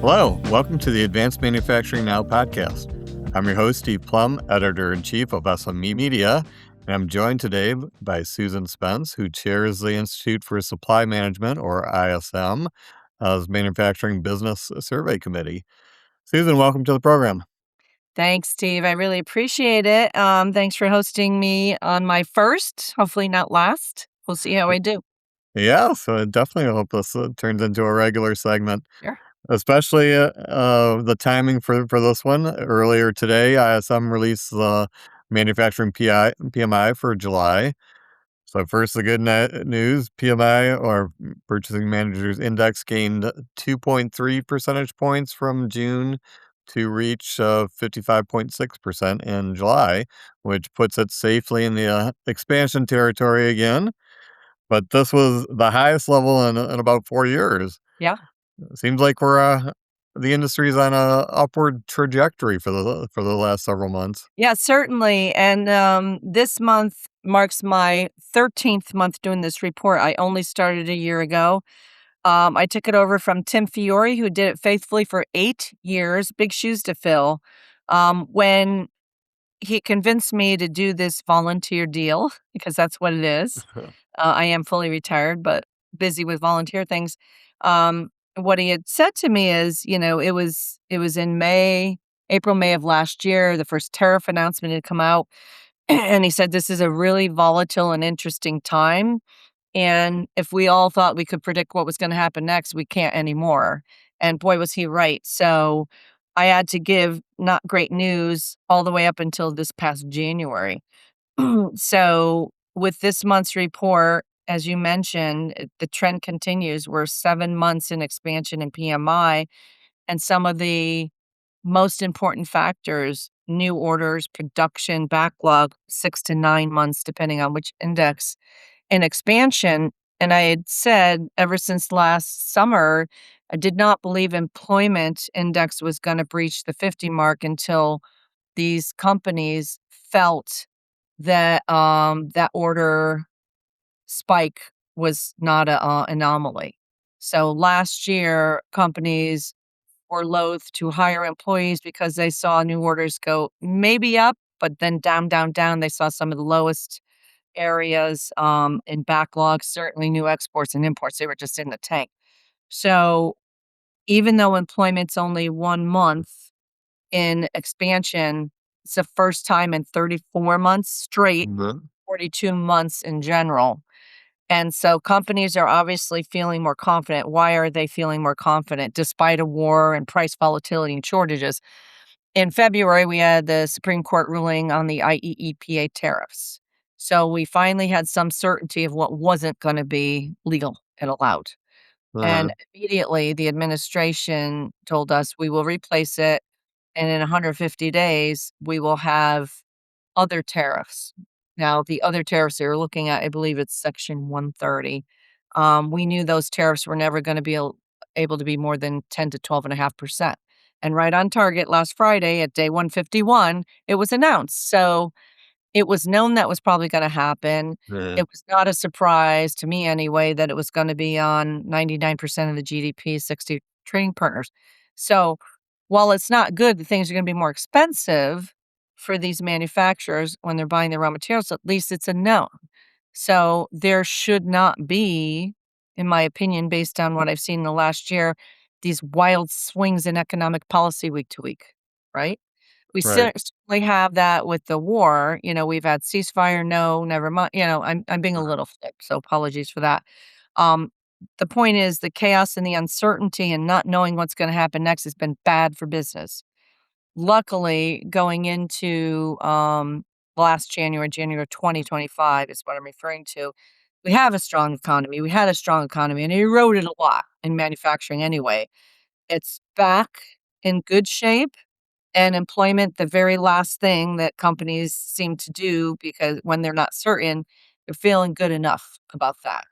Hello, welcome to the Advanced Manufacturing Now podcast. I'm your host, Steve Plumb, Editor-in-Chief of SME Media, and I'm joined today by Susan Spence, who chairs the Institute for Supply Management, or ISM's Manufacturing Business Survey Committee. Susan, welcome to the program. Thanks, Steve. I really appreciate it. Thanks for hosting me on my first, hopefully not last. We'll see how I do. Yeah, so I definitely hope this turns into a regular segment. Sure. Especially the timing for this one. Earlier today, ISM released the manufacturing PMI for July. So first, the good news, PMI, or Purchasing Managers Index, gained 2.3 percentage points from June to reach 55.6% in July, which puts it safely in the expansion territory again. But this was the highest level in about 4 years. Yeah. Seems like the industry's on a upward trajectory for the last several months. Yeah, certainly. And this month marks my 13th month doing this report. I only started a year ago. I took it over from Tim Fiore, who did it faithfully for 8 years. Big shoes to fill. When he convinced me to do this volunteer deal, because that's what it is. I am fully retired, but busy with volunteer things. What he had said to me is, it was in April, May of last year. The first tariff announcement had come out, and he said this is a really volatile and interesting time. And if we all thought we could predict what was going to happen next, we can't anymore. And boy, was he right. So I had to give not great news all the way up until this past January. So with this month's report, as you mentioned, the trend continues. We're 7 months in expansion in PMI, and some of the most important factors, new orders, production, backlog, 6 to 9 months, depending on which index, in expansion. And I had said ever since last summer, I did not believe employment index was going to breach the 50 mark until these companies felt that that order spike was not an anomaly. So last year, companies were loath to hire employees because they saw new orders go maybe up, but then down, down, down. They saw some of the lowest areas in backlogs, certainly new exports and imports. They were just in the tank. So even though employment's only 1 month in expansion, it's the first time in 34 months straight, 42 months in general. And so companies are obviously feeling more confident. Why are they feeling more confident despite a war and price volatility and shortages? In February, we had the Supreme Court ruling on the IEEPA tariffs. So we finally had some certainty of what wasn't going to be legal and allowed. Uh-huh. And immediately the administration told us we will replace it. And in 150 days, we will have other tariffs. Now, the other tariffs they were looking at, I believe it's Section 130. We knew those tariffs were never going to be able to be more than 10 to 12.5%. And right on target last Friday at day 151, it was announced. So it was known that was probably going to happen. Yeah. It was not a surprise to me anyway that it was going to be on 99% of the GDP, 60 trading partners. So while it's not good that things are going to be more expensive for these manufacturers when they're buying their raw materials, at least it's a known. So there should not be, in my opinion, based on what I've seen in the last year, these wild swings in economic policy week to week, right? We Right. certainly have that with the war. We've had ceasefire, no, never mind. I'm being a little flip, so apologies for that. Um, the point is the chaos and the uncertainty and not knowing what's going to happen next has been bad for business. Luckily, going into last January 2025 is what I'm referring to. We have a strong economy. We had a strong economy, and it eroded a lot in manufacturing anyway. It's back in good shape. And employment, the very last thing that companies seem to do, because when they're not certain, they're feeling good enough about that.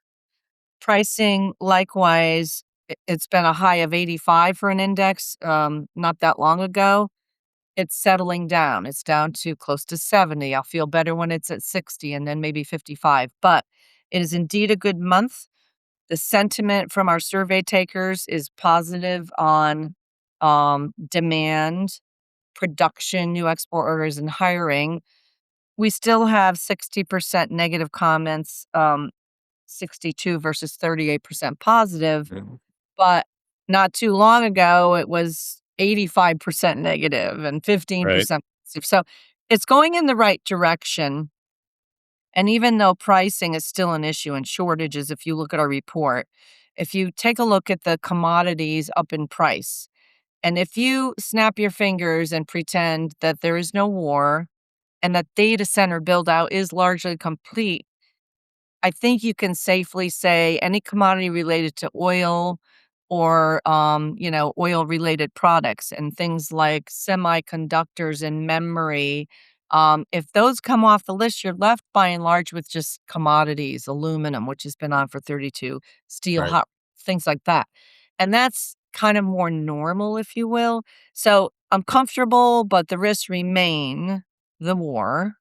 Pricing, likewise, it's been a high of 85 for an index not that long ago. It's settling down. It's down to close to 70. I'll feel better when it's at 60 and then maybe 55. But It is indeed a good month. The sentiment from our survey takers is positive on demand, production, new export orders, and hiring. We still have 60% negative comments, 62 versus 38% positive, Mhm. but not too long ago, it was 85% negative and Right. 15% positive. So it's going in the right direction. And even though pricing is still an issue and shortages, if you look at our report, if you take a look at the commodities up in price, and if you snap your fingers and pretend that there is no war and that data center build out is largely complete, I think you can safely say any commodity related to oil or, oil related products and things like semiconductors and memory. If those come off the list, you're left by and large with just commodities, aluminum, which has been on for 32, steel, Right. hot, things like that. And that's kind of more normal, if you will. So I'm comfortable, but the risks remain the war.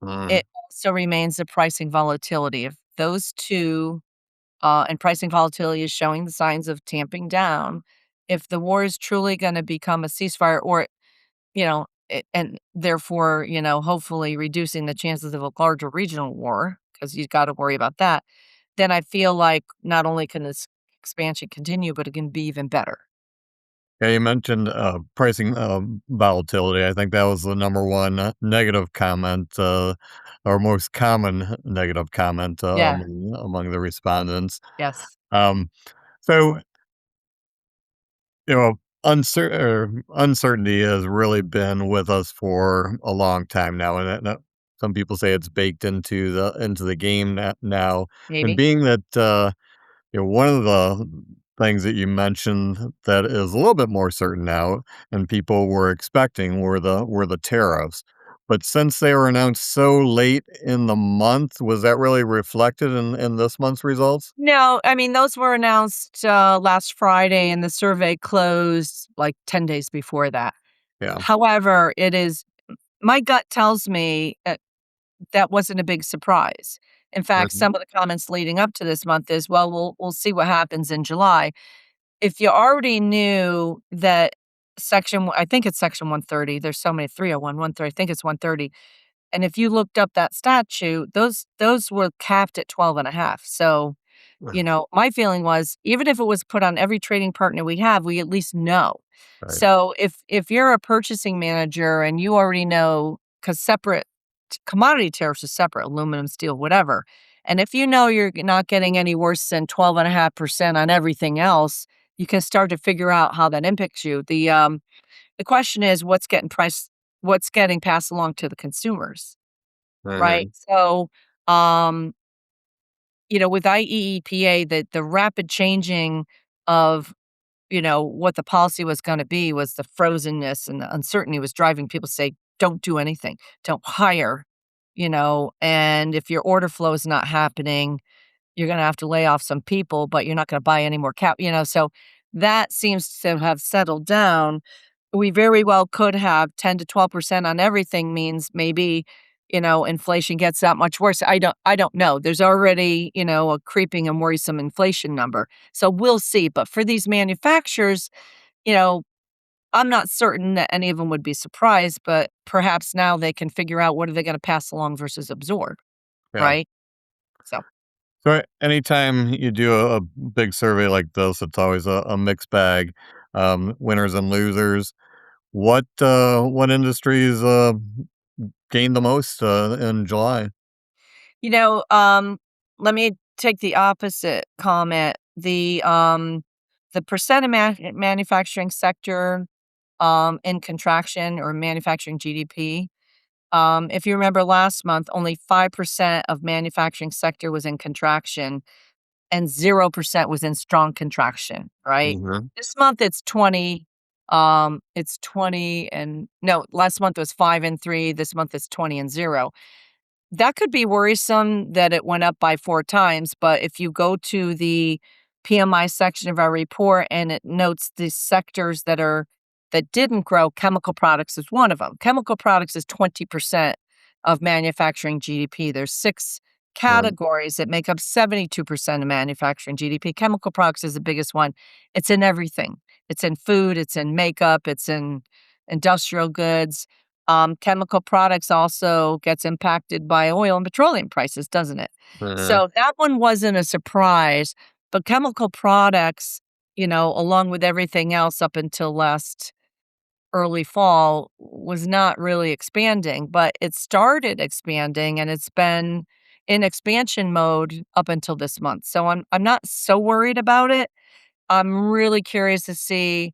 Mm. It also remains the pricing volatility. If those 2, and pricing volatility is showing the signs of tamping down, if the war is truly gonna become a ceasefire or, and therefore, hopefully reducing the chances of a larger regional war, because you 'cause you've gotta worry about that, then I feel like not only can this expansion continue, but it can be even better. Yeah, you mentioned pricing volatility. I think that was the number one negative comment, or most common negative comment Yeah. among the respondents. Yes. Um, so, you know, uncertainty has really been with us for a long time now, and some people say it's baked into the game now. And Maybe. being that one of the things that you mentioned that is a little bit more certain now, and people were expecting, were the tariffs. But since they were announced so late in the month, was that really reflected in this month's results? No, I mean, those were announced, last Friday, and the survey closed, like, 10 days before that. Yeah. However, it is my gut tells me, that wasn't a big surprise. In fact, Mhm. some of the comments leading up to this month is, "Well, we'll see what happens in July." If you already knew that I think it's section 130, there's so many, 301, 130, I think it's 130, and if you looked up that statute, those were capped at 12 and a half. So my feeling was, even if it was put on every trading partner we have, we at least know. Right. So if you're a purchasing manager and you already know, because commodity tariffs are separate, aluminum, steel, whatever. And if you know you're not getting any worse than 12.5% on everything else, you can start to figure out how that impacts you. The question is what's getting passed along to the consumers, right? Mhm. So, um, with IEEPA, the rapid changing of, what the policy was gonna be was the frozenness and the uncertainty was driving people to say, "Don't do anything. Don't hire," and if your order flow is not happening, you're gonna have to lay off some people, but you're not gonna buy any more so that seems to have settled down. We very well could have 10 to 12% on everything means maybe, inflation gets that much worse. I don't know. There's already, a creeping and worrisome inflation number. So we'll see. But for these manufacturers, you know, I'm not certain that any of them would be surprised, but perhaps now they can figure out what are they going to pass along versus absorb, Yeah. right? So So anytime you do a big survey like this, it's always a mixed bag, winners and losers. What industries gained the most in July? You know, um, let me take the opposite comment. The percent of manufacturing sector, in contraction or manufacturing GDP. If you remember last month, only 5% of manufacturing sector was in contraction and 0% was in strong contraction, right? Mhm. This month it's 20 and no, last month was 5 and 3, this month it's 20 and 0. That could be worrisome that it went up by 4 times, but if you go to the PMI section of our report and it notes the sectors that didn't grow, chemical products is one of them. Chemical products is 20% of manufacturing GDP. There's 6 Right. categories that make up 72% of manufacturing GDP. Chemical products is the biggest one. It's in everything. It's in food, it's in makeup, it's in industrial goods. Chemical products also gets impacted by oil and petroleum prices, doesn't it? Mhm. So that one wasn't a surprise, but chemical products, along with everything else up until last early fall was not really expanding, but it started expanding and it's been in expansion mode up until this month. So I'm not so worried about it. I'm really curious to see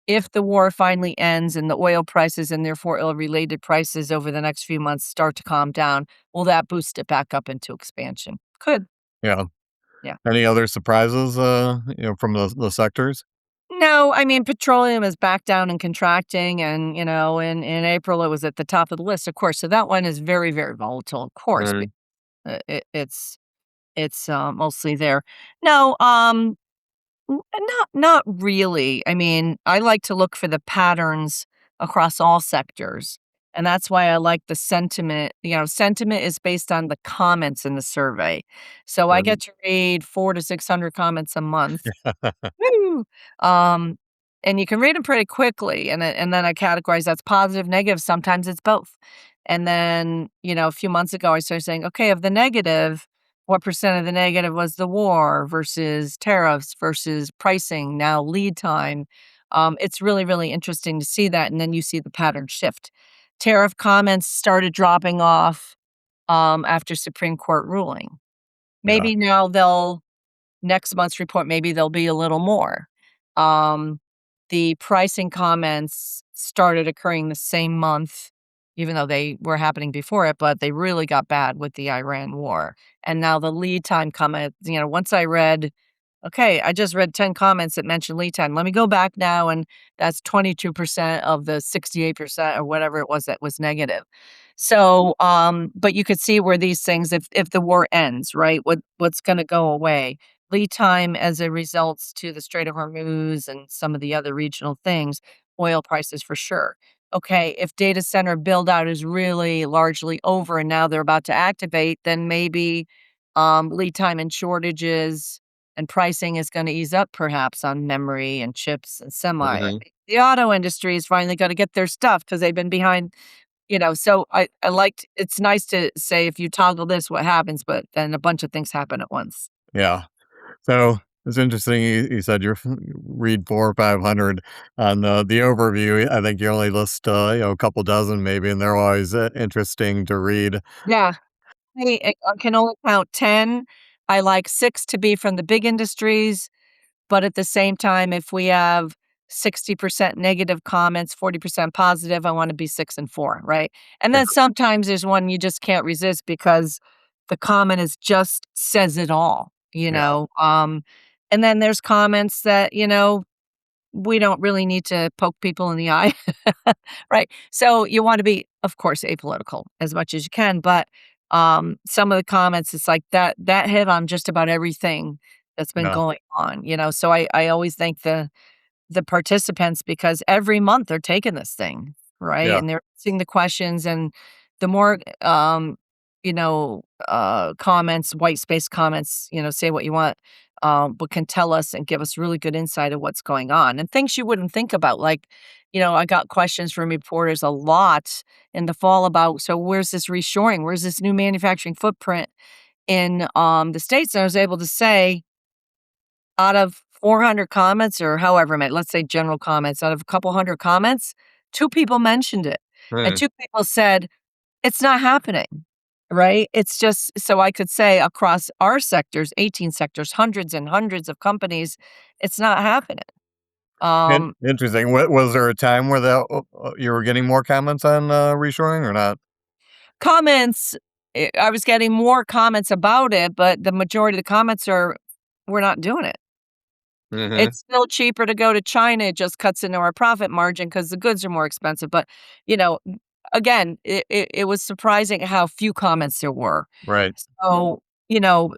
if the war finally ends and the oil prices and therefore oil related prices over the next few months start to calm down, will that boost it back up into expansion? Could. Yeah. Yeah. Any other surprises, from the sectors? No, I mean, petroleum is back down and contracting, and, in April, it was at the top of the list, of course, so that one is very, very volatile, of course, Mhm. it's mostly there. No, not really. I mean, I like to look for the patterns across all sectors, and that's why I like the sentiment. Sentiment is based on the comments in the survey, so I Right. get to read 4 to 600 comments a month. Woo! Um, and you can read them pretty quickly, and then I categorize that's positive, negative, sometimes it's both. And then, a few months ago, I started saying, "Okay, of the negative, what percent of the negative was the war versus tariffs versus pricing, now lead time?" It's really, really interesting to see that, and then you see the pattern shift. Tariff comments started dropping off, after Supreme Court ruling. Yeah. Maybe now they'll next month's report, maybe there'll be a little more. Um, the pricing comments started occurring the same month, even though they were happening before it, but they really got bad with the Iran war. And now the lead time comment, once I read, okay, I just read 10 comments that mentioned lead time. Let me go back now, and that's 22% of the 68% or whatever it was that was negative. So, but you could see where these things, if the war ends, right, what's going to go away? Lead time as it results to the Strait of Hormuz and some of the other regional things, oil prices for sure. Okay, if data center build out is really largely over and now they're about to activate, then maybe lead time and shortages and pricing is going to ease up perhaps on memory and chips and semi. Mhm. The auto industry is finally going to get their stuff because they've been behind, so I liked it's nice to say if you toggle this, what happens, but then a bunch of things happen at once. Yeah. So, it's interesting you said you read 4 or 500 on the overview. I think you only list, a couple dozen maybe, and they're always, interesting to read. Yeah. I can only count 10. I like 6 to be from the big industries, but at the same time, if we have 60% negative comments, 40% positive, I wanna be 6 and 4, right? And then sometimes there's one you just can't resist because the comment is just says it all, Yeah. and then there's comments that, we don't really need to poke people in the eye, right? So you want to be, of course, apolitical as much as you can, but some of the comments, it's like that hit on just about everything that's been Yeah. going on, So I always thank the participants because every month they're taking this thing, right? Yeah. And they're seeing the questions and the more comments, white space comments, say what you want, but can tell us and give us really good insight of what's going on and things you wouldn't think about. Like, I got questions from reporters a lot in the fall about, so where's this reshoring? Where's this new manufacturing footprint in the States? And I was able to say, out of 400 comments or however many, let's say general comments, out of a couple hundred comments, 2 people mentioned it, and Right. 2 people said, "It's not happening." Right? It's just so I could say across our sectors, 18 sectors, hundreds and hundreds of companies, it's not happening. Um, Interesting. Was there a time where you were getting more comments on, reshoring or not? comments, I was getting more comments about it, but the majority of the comments are, "We're not doing it." Mhm. It's still cheaper to go to China, it just cuts into our profit margin because the goods are more expensive, but, you know, again, it was surprising how few comments there were. Right. So, you know,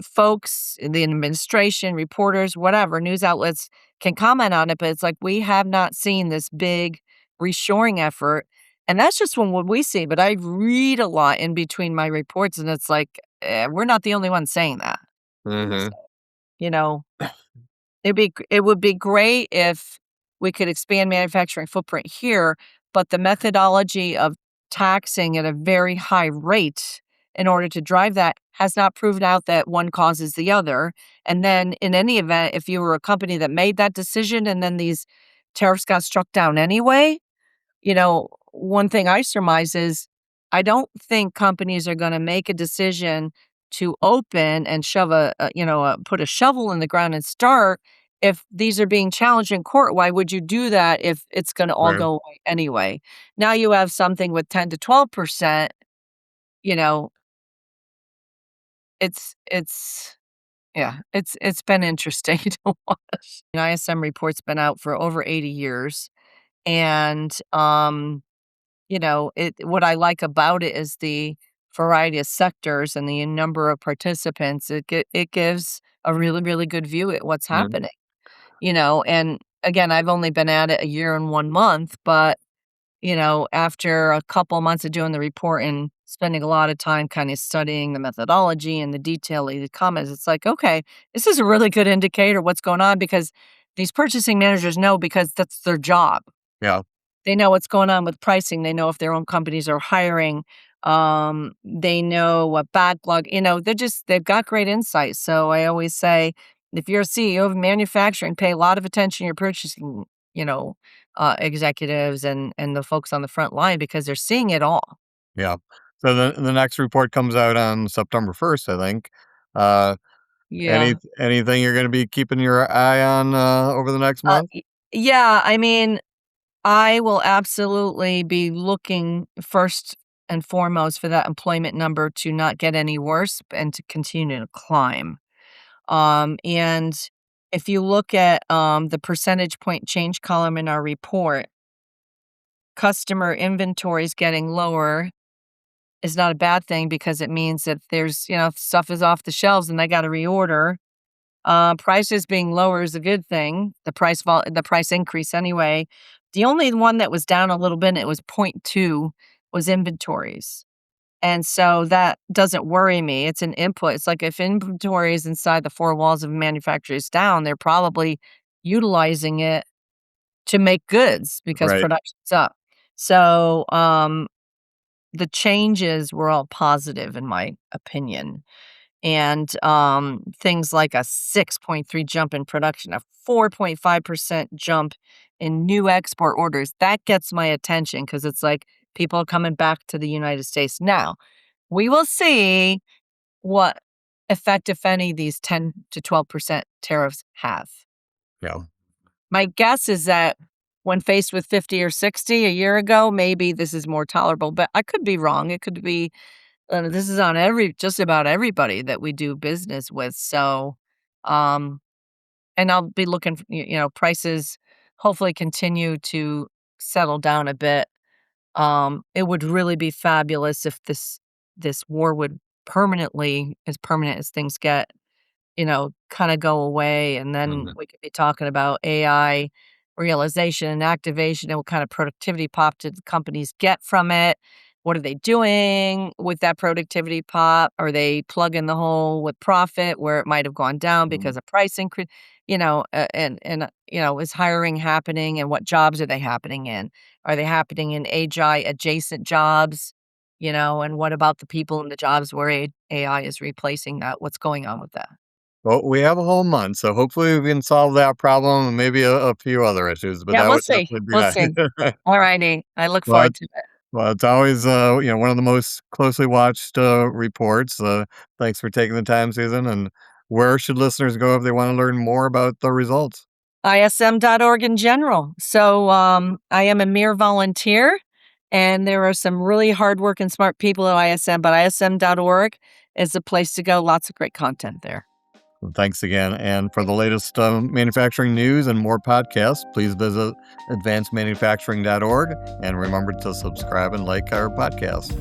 folks in the administration, reporters, whatever, news outlets can comment on it, but it's like, we have not seen this big reshoring effort, And that's just from what we see, but I read a lot in between my reports, and it's like, we're not the only ones saying that. So, Mhm. you know, it would be great if we could expand manufacturing footprint here, but the methodology of taxing at a very high rate in order to drive that has not proven out that one causes the other. And then in any event, if you were a company that made that decision and then these tariffs got struck down anyway, one thing I surmise is I don't think companies are gonna make a decision to open and put a shovel in the ground and start if these are being challenged in court. Why would you do that if it's gonna all Right. go away anyway? Now you have something with 10 to 12%, you know, it's yeah, it's been interesting to watch. The ISM report's been out for over 80 years, and, what I like about it is the variety of sectors and the number of participants. It gives a really, really good view at what's Mhm. happening, and again, I've only been at it a year and 1 month, but, after a couple months of doing the report and spending a lot of time kinda studying the methodology and the detail of the comments, it's like, "Okay, this is a really good indicator of what's going on," because these purchasing managers know because that's their job. Yeah. They know what's going on with pricing, they know if their own companies are hiring, they know what backlog they've got great insight. So I always say, if you're a CEO of manufacturing, pay a lot of attention to your purchasing, executives and the folks on the front line because they're seeing it all. Yeah. So the next report comes out on September 1st, I think. Uh, Yeah. anything you're gonna be keeping your eye on, over the next month? Y yeah, I mean, I will absolutely be looking first and foremost for that employment number to not get any worse and to continue to climb. And if you look at the percentage point change column in our report, customer inventories getting lower is not a bad thing because it means that stuff is off the shelves and they got to reorder. Prices being lower is a good thing. The price increase anyway. The only one that was down a little bit, and it was point 0.2, was inventories. And so that doesn't worry me. It's an input. It's like if inventory is inside the four walls of a manufacturer is down, they're probably utilizing it to make goods because Right. production's up. So the changes were all positive in my opinion. And things like a 6.3 jump in production, a 4.5% jump in new export orders, that gets my attention because it's like people are coming back to the United States. Now, we will see what effect, if any, these 10 to 12% tariffs have. Yeah. My guess is that when faced with 50 or 60 a year ago, maybe this is more tolerable, but I could be wrong. It could be this is on just about everybody that we do business with. So, um, and I'll be looking, prices hopefully continue to settle down a bit. It would really be fabulous if this war would as permanent as things get, kinda go away, and then Mhm. we could be talking about AI realization and activation and what kind of productivity pop did the companies get from it? What are they doing with that productivity pop? Are they plugging the hole with profit where it might have gone down Mhm. because of price increase? Is hiring happening, and what jobs are they happening in? Are they happening in AGI adjacent jobs? And what about the people in the jobs where AI is replacing that? What's going on with that? Well, we have a whole month, so hopefully we can solve that problem and maybe a few other issues, but Yeah, that we'll would see. definitely be We'll see. nice. Alrighty. I look Well, forward to it. well, it's always, one of the most closely watched, reports. Thanks for taking the time, Susan. And where should listeners go if they want to learn more about the results? ISM.org in general. So I am a mere volunteer, and there are some really hardworking, smart people at ISM, but ISM.org is the place to go. Lots of great content there. Well, thanks again. And for the latest manufacturing news and more podcasts, please visit advancedmanufacturing.org and remember to subscribe and like our podcast.